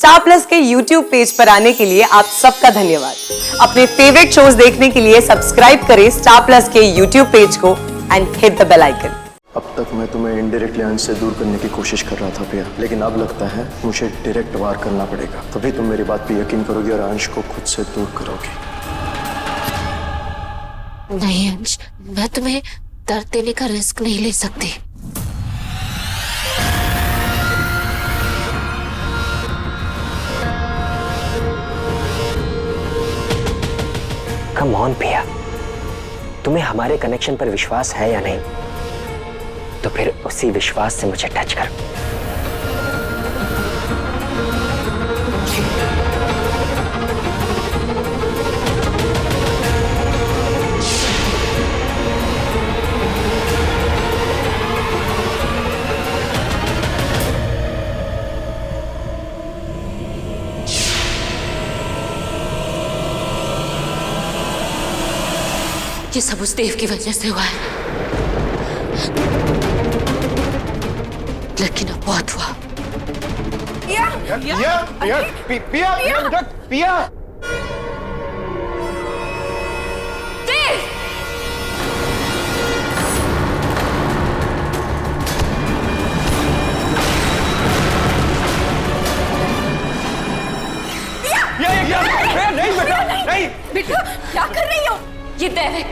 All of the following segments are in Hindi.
स्टार प्लस के YouTube पेज पर आने के लिए आप सबका धन्यवाद। अपने फेवरेट शोज देखने के लिए सब्सक्राइब करें स्टार प्लस के YouTube पेज को and hit the bell icon. अब तक मैं तुम्हें इनडायरेक्टली अंश से दूर करने की कोशिश कर रहा था प्रिया, लेकिन अब लगता है मुझे डायरेक्ट वार करना पड़ेगा, तभी तुम मेरी बात पे यकीन करोगी और अंश को खुद से दूर करोगी। नहीं अंश, मैं तुम्हें दर्द देने का रिस्क नहीं ले सकती। कम ऑन प्रिया, तुम्हें हमारे कनेक्शन पर विश्वास है या नहीं? तो फिर उसी विश्वास से मुझे टच कर। ये सब उस देव की वजह से हुआ है, लेकिन अब बहुत हुआ। पिया, पिया, पिया, पिया, पिया, पिया। देव! पिया, नहीं बेटा, नहीं। बेटा, क्या कर रही हो? ये देव है,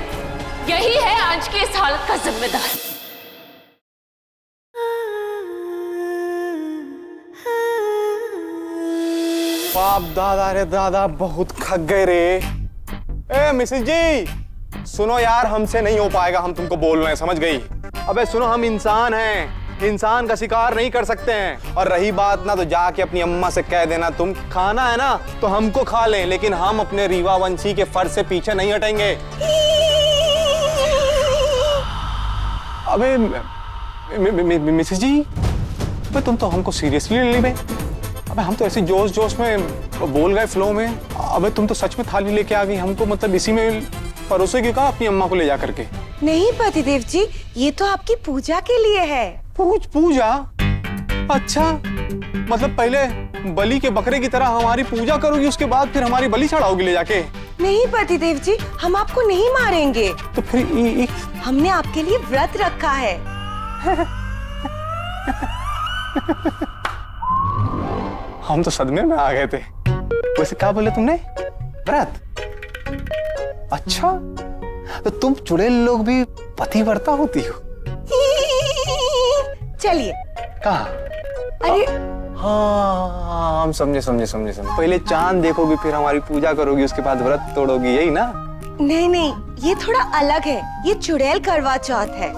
यही है आज की इस हालत का जिम्मेदार। बाप दादा रे दादा, बहुत खग गए रे। ए मिसेस जी, सुनो यार, हमसे नहीं हो पाएगा, हम तुमको बोल रहे हैं, समझ गई? अबे सुनो, हम इंसान हैं, इंसान का शिकार नहीं कर सकते हैं। और रही बात ना, तो जाके अपनी अम्मा से कह देना, तुम खाना है ना तो हमको खा लें, लेकिन हम अपने रीवा वंशी के फर्ज से पीछे नहीं हटेंगे। अबे मिसेस जी, अबे तुम तो हमको सीरियसली ले ली बे। अबे हम तो ऐसे जोश जोश में बोल गए, फ्लो में। अबे तुम तो सच में थाली लेके आ गई, हमको मतलब इसी में परोसेगी का अपनी अम्मा को ले जा करके? नहीं पतिदेव जी, ये तो आपकी पूजा के लिए है। पूजा? अच्छा, मतलब पहले बलि के बकरे की तरह हमारी पूजा करोगी, उसके बाद फिर हमारी बलि चढ़ाओगी ले जाके? नहीं पतिदेव जी, हम आपको नहीं मारेंगे। तो फिर हमने आपके लिए व्रत रखा है। हम तो सदमे में आ गए थे। वैसे क्या बोले तुमने? व्रत? अच्छा, तो तुम चुड़ैल लोग भी पतिव्रता होती हो? चलिए। कहाँ? अरे हाँ, हम समझे। पहले चांद देखोगी, फिर हमारी पूजा करोगी, उसके बाद व्रत तोड़ोगी, यही ना? नहीं, ये थोड़ा अलग है। ये चुड़ैल करवा चौथ है।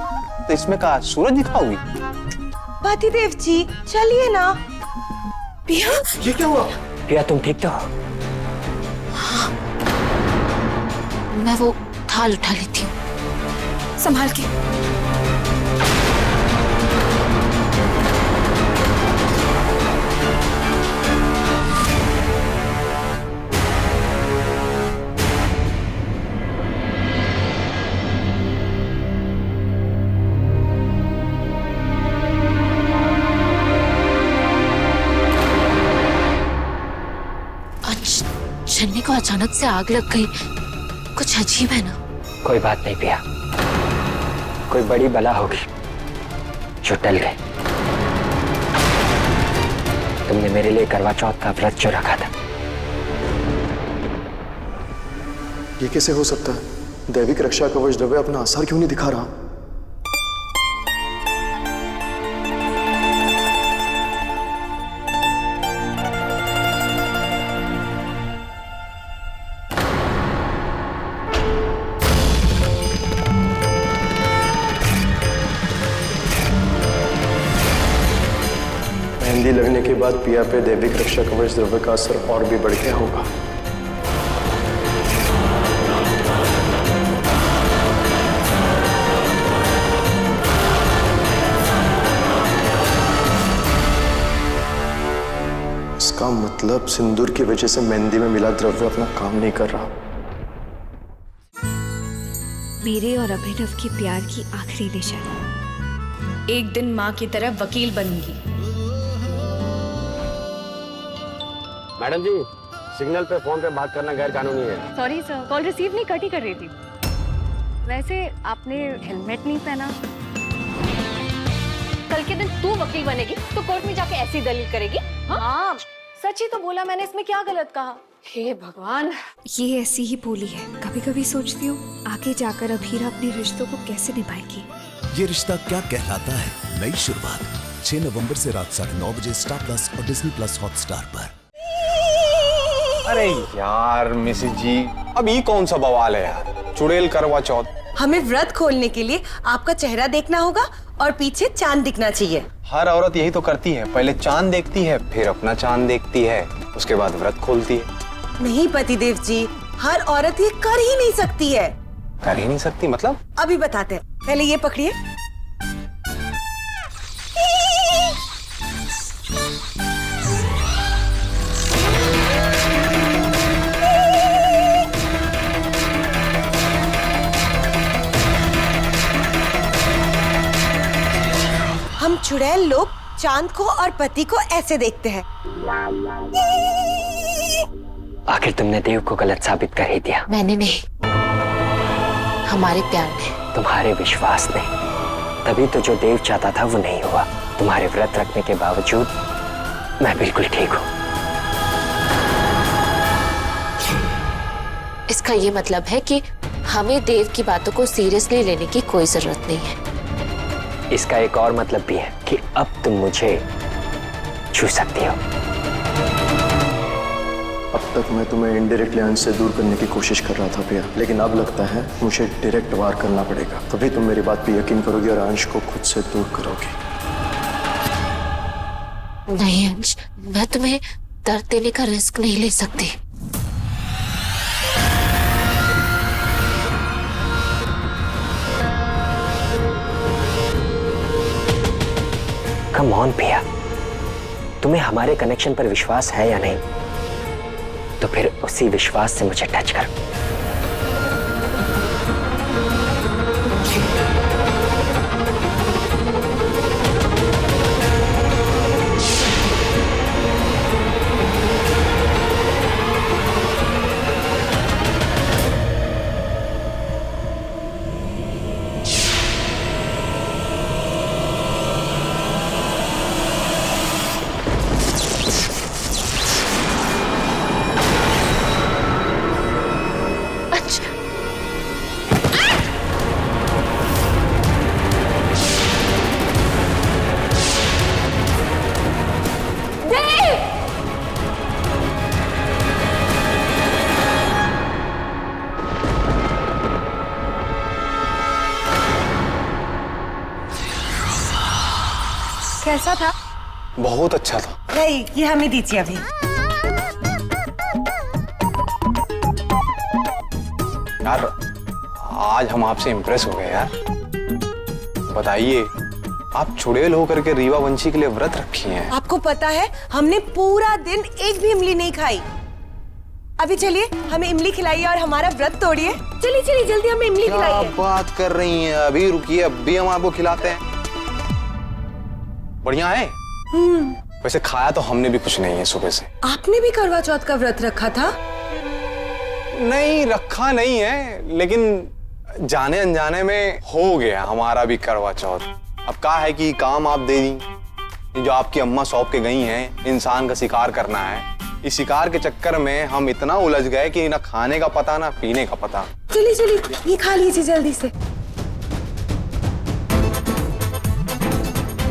तो इसमें कहा सूरज दिखाओगी? पतिदेव जी चलिए ना। पिया, ये क्या हुआ? प्रिया, तुम ठीक तो हो? मैं वो थाल उठा लेती हूँ, संभाल के। छन्नी को अचानक से आग लग गई, कुछ अजीब है ना? कोई बात नहीं प्रिया, कोई बड़ी बला होगी जो टल गई। तुमने मेरे लिए करवा चौथ का व्रत जो रखा था। ये कैसे हो सकता है? दैविक रक्षा कवच द्रव्य अपना असर क्यों नहीं दिखा रहा? मेहंदी लगने के बाद पिया पे दैविक रक्षा कवच द्रव्य का असर और भी बढ़ गया होगा। इसका मतलब सिंदूर की वजह से मेहंदी में मिला द्रव्य अपना काम नहीं कर रहा। मेरे और अभिनव की प्यार की आखिरी निशानी। एक दिन माँ की तरह वकील बनूंगी। मैडम जी, सिग्नल पे फोन पे बात करना गैर कानूनी है। सॉरी सर, कॉल रिसीव नहीं कट ही कर रही थी। वैसे आपने हेलमेट नहीं पहना। कल के दिन तू वकील बनेगी तो कोर्ट में जाके ऐसी दलील करेगी? हाँ, सच ही तो बोला मैंने, इसमें क्या गलत कहा? हे भगवान। ये ऐसी ही बोली है। कभी कभी सोचती हूँ आगे जाकर अभीरा अपने रिश्तों को कैसे निभाएगी। ये रिश्ता क्या कहलाता है, नई शुरुआत 6 नवंबर से रात 9:30 बजे स्टार प्लस और डिज्नी प्लस हॉटस्टार पर। अरे यार मिसेज जी, अब ये कौन सा बवाल है यार, चुड़ैल करवा चौथ। हमें व्रत खोलने के लिए आपका चेहरा देखना होगा और पीछे चांद दिखना चाहिए। हर औरत यही तो करती है, पहले चांद देखती है, फिर अपना चांद देखती है, उसके बाद व्रत खोलती है। नहीं पतिदेव जी, हर औरत ये कर ही नहीं सकती है। कर ही नहीं सकती मतलब? अभी बताते हैं, पहले ये पकड़िए। हम चुड़ैल लोग चांद को और पति को ऐसे देखते हैं। आखिर तुमने देव को गलत साबित कर ही दिया। मैंने नहीं, हमारे प्यार ने, तुम्हारे विश्वास ने। तभी तो जो देव चाहता था वो नहीं हुआ। तुम्हारे व्रत रखने के बावजूद मैं बिल्कुल ठीक हूँ। इसका ये मतलब है कि हमें देव की बातों को सीरियसली लेने की कोई जरूरत नहीं है। इसका एक और मतलब भी है कि अब तुम मुझे छू सकती हो। अब तक मैं तुम्हें इनडायरेक्टली अंश से दूर करने की कोशिश कर रहा था प्रिया, लेकिन अब लगता है मुझे डायरेक्ट वार करना पड़ेगा। तभी तुम मेरी बात पे यकीन करोगी और अंश को खुद से दूर करोगी। नहीं अंश, मैं तुम्हें दर्द देने का रिस्क नहीं ले सकती। कम ऑन प्रिया, तुम्हें हमारे कनेक्शन पर विश्वास है या नहीं? तो फिर उसी विश्वास से मुझे टच करो। कैसा था? बहुत अच्छा था। नहीं, ये हमें दीजिए अभी। यार आज हम आपसे इम्प्रेस हो गए यार। बताइए, आप चुड़ैल होकर के रीवा वंशी के लिए व्रत रखी हैं। आपको पता है हमने पूरा दिन एक भी इमली नहीं खाई। अभी चलिए हमें इमली खिलाइए और हमारा व्रत तोड़िए। चलिए चलिए जल्दी हमें इमली क्या खिलाइए। बात कर रही हैं? अभी रुकिए, अभी हम आपको खिलाते हैं। बढ़िया है। वैसे खाया तो हमने भी कुछ नहीं है सुबह से। आपने भी करवा चौथ का व्रत रखा था? नहीं रखा नहीं है, लेकिन जाने अनजाने में हो गया हमारा भी करवा चौथ। अब क्या है कि काम आप दे दी, जो आपकी अम्मा सौंप के गई हैं, इंसान का शिकार करना है। इस शिकार के चक्कर में हम इतना उलझ गए कि ना खाने का पता ना पीने का पता। चलिए चलिए ये खा लीजिए जल्दी से।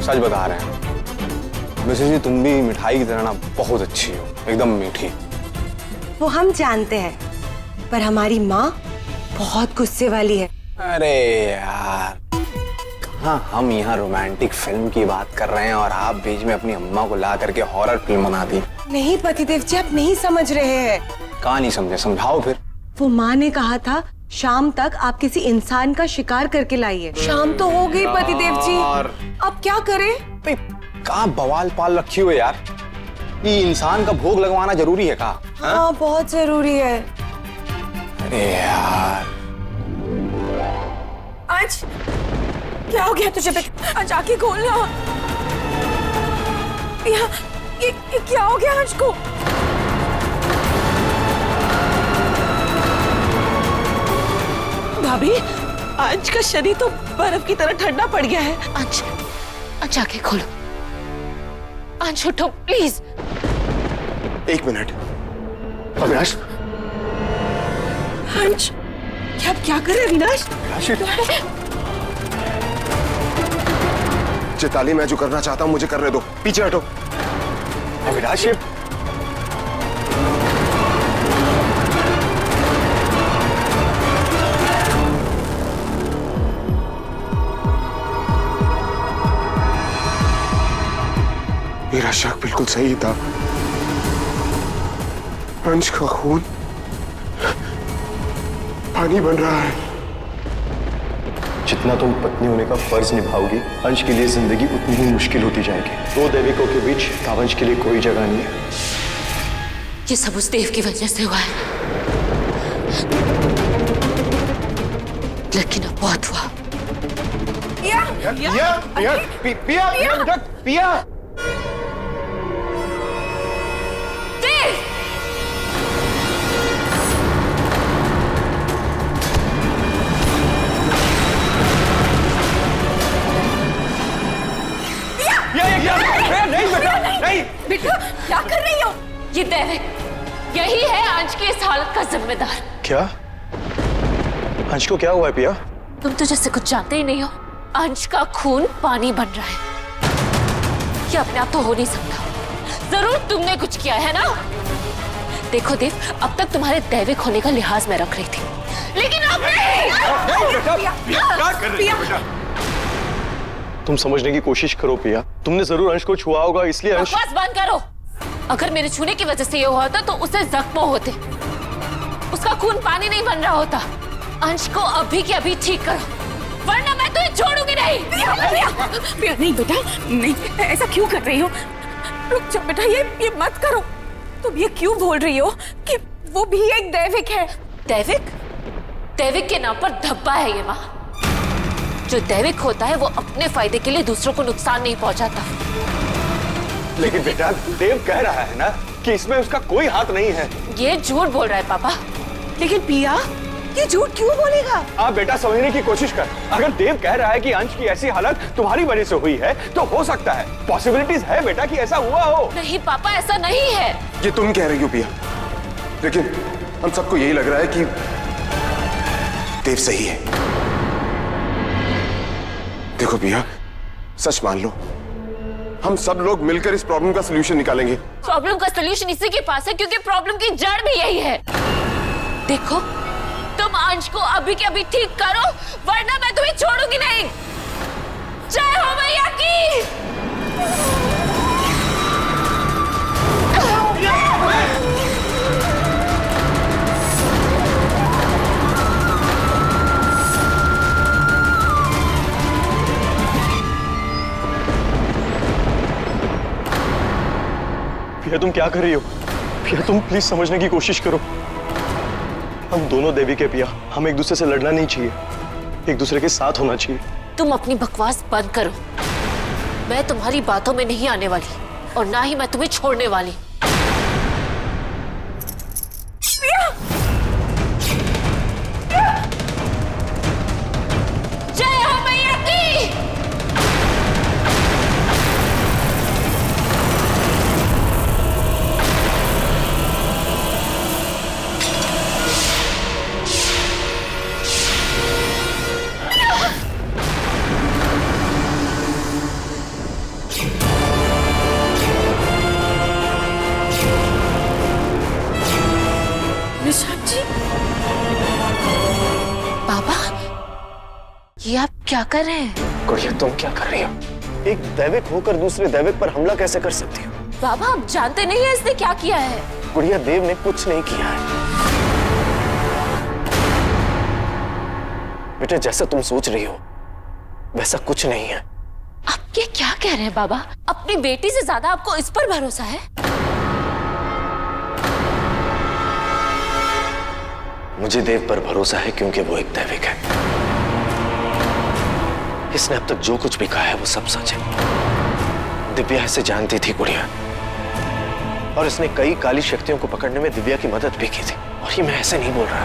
सच बता रहे हैं मिसेस जी, तुम भी मिठाई की तरह ना बहुत अच्छी हो, एकदम मीठी। वो हम जानते हैं, पर हमारी माँ बहुत गुस्से वाली है। अरे यार, कहाँ हम यहाँ रोमांटिक फिल्म की बात कर रहे हैं और आप बीच में अपनी अम्मा को ला करके हॉरर फिल्म बना दी। नहीं पतिदेव जी, आप नहीं समझ रहे हैं। कहाँ नहीं समझे, समझाओ फिर। वो माँ ने कहा था शाम तक आप किसी इंसान का शिकार करके लाइए। शाम तो हो गई पतिदेव जी, अब क्या करें? कहाँ बवाल पाल रखी हो यार। ये इंसान का भोग लगवाना जरूरी है कहाँ? हाँ बहुत जरूरी है। अरे यार, आज क्या हो गया तुझे? आज आंखें खोलना। ये क्या हो गया आज को? भाभी, अंश का शरीर तो बर्फ की तरह ठंडा पड़ गया है। अंश, अंश आंखें खोलो। अंश उठो प्लीज। एक मिनट। अविनाश, अंश, क्या कर रहे हैं अविनाश? चिताली, मैं जो करना चाहता हूं मुझे करने दो। पीछे हटो। अविनाश, मेरा शक बिल्कुल सही था। अंश का खून पानी बन रहा है। जितना तुम पत्नी होने का फर्ज निभाओगी, अंश के लिए जिंदगी उतनी ही मुश्किल होती जाएगी। दो दैविकों के बीच कावंश के लिए कोई जगह नहीं है। ये सब उस देव की वजह से हुआ है, लेकिन अब बहुत हुआ। पिया, पिया। नहीं बेटा, क्या कर रही हो? ये दैविक, यही है अंश की इस हालत का जिम्मेदार। क्या? अंश को क्या हुआ है पिया? तुम तो जैसे कुछ जानते ही नहीं हो। अंश का खून पानी बन रहा है। ये अपने आप तो हो नहीं सकता। जरूर तुमने कुछ किया है ना? देखो देव, अब तक तुम्हारे दैविक होने का लिहाज मैं रख रही थी, लेकिन अब नहीं। तुम समझने की कोशिश करो पिया। तुमने जरूर अंश को छुआ होगा, इसलिए अंश। बकवास बंद करो। अगर मेरे छूने की वजह से ये हुआ होता तो उसे जख्म होते, उसका खून पानी नहीं बन रहा होता। अंश को अभी के अभी ठीक करो, वरना मैं तुझे छोड़ूंगी नहीं। पिया, नहीं बेटा, नहीं, ऐसा क्यों कर रही हो? रुक जाओ बेटा, ये मत करो। तुम ये क्यों बोल रही हो कि वो भी एक दैविक है? दैविक? दैविक के नाम पर धब्बा है ये माँ। जो दैविक होता है वो अपने फायदे के लिए दूसरों को नुकसान नहीं पहुंचाता। लेकिन बेटा, देव कह रहा है ना कि इसमें उसका कोई हाथ नहीं है। ये झूठ बोल रहा है पापा। लेकिन पिया, ये झूठ क्यों बोलेगा? आप बेटा समझने की कोशिश कर। अगर देव कह रहा है कि अंश की ऐसी हालत तुम्हारी वजह से हुई है, तो हो सकता है, पॉसिबिलिटीज है बेटा कि ऐसा हुआ हो। नहीं पापा, ऐसा नहीं है। ये तुम कह रही हो पिया, लेकिन हम सबको यही लग रहा है कि देव सही है। देखो पिया, सच मान लो, हम सब लोग मिलकर इस प्रॉब्लम का सलूशन निकालेंगे। प्रॉब्लम का सलूशन इसी के पास है, क्योंकि प्रॉब्लम की जड़ भी यही है। देखो, तुम अंश को अभी के अभी ठीक करो, वरना मैं तुम्हें छोड़ूंगी नहीं। जय हो मैया की। पिया, तुम क्या कर रही हो? पिया, तुम प्लीज समझने की कोशिश करो। हम दोनों देवी के पिया, हम एक दूसरे से लड़ना नहीं चाहिए, एक दूसरे के साथ होना चाहिए। तुम अपनी बकवास बंद करो। मैं तुम्हारी बातों में नहीं आने वाली, और ना ही मैं तुम्हें छोड़ने वाली। जय हो मैया की। बाबा, ये आप क्या कर रहे हैं? गुड़िया, तुम क्या कर रही हो? एक दैविक होकर दूसरे दैविक पर हमला कैसे कर सकती हो? बाबा, आप जानते नहीं है इसने क्या किया है? गुड़िया, देव ने कुछ नहीं किया है। बेटा, जैसा तुम सोच रही हो वैसा कुछ नहीं है। आप ये क्या कह रहे हैं बाबा? अपनी बेटी से ज्यादा आपको इस पर भरोसा है? मुझे देव पर भरोसा है क्योंकि वो एक दैविक है। इसने अब तक जो कुछ भी कहा है वो सब सच है। दिव्या इसे जानती थी गुड़िया, और इसने कई काली शक्तियों को पकड़ने में दिव्या की मदद भी की थी। और ये मैं ऐसे नहीं बोल रहा,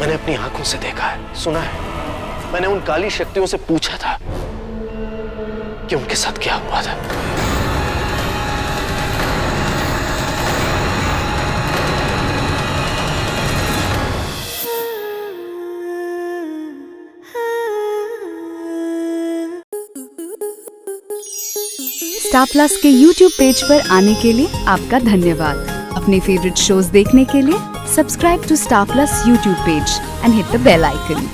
मैंने अपनी आंखों से देखा है, सुना है। मैंने उन काली शक्तियों से पूछा था कि उनके साथ क्या हुआ था। स्टार प्लस के YouTube पेज पर आने के लिए आपका धन्यवाद। अपने फेवरेट शोज देखने के लिए subscribe to star plus YouTube page and hit the bell icon.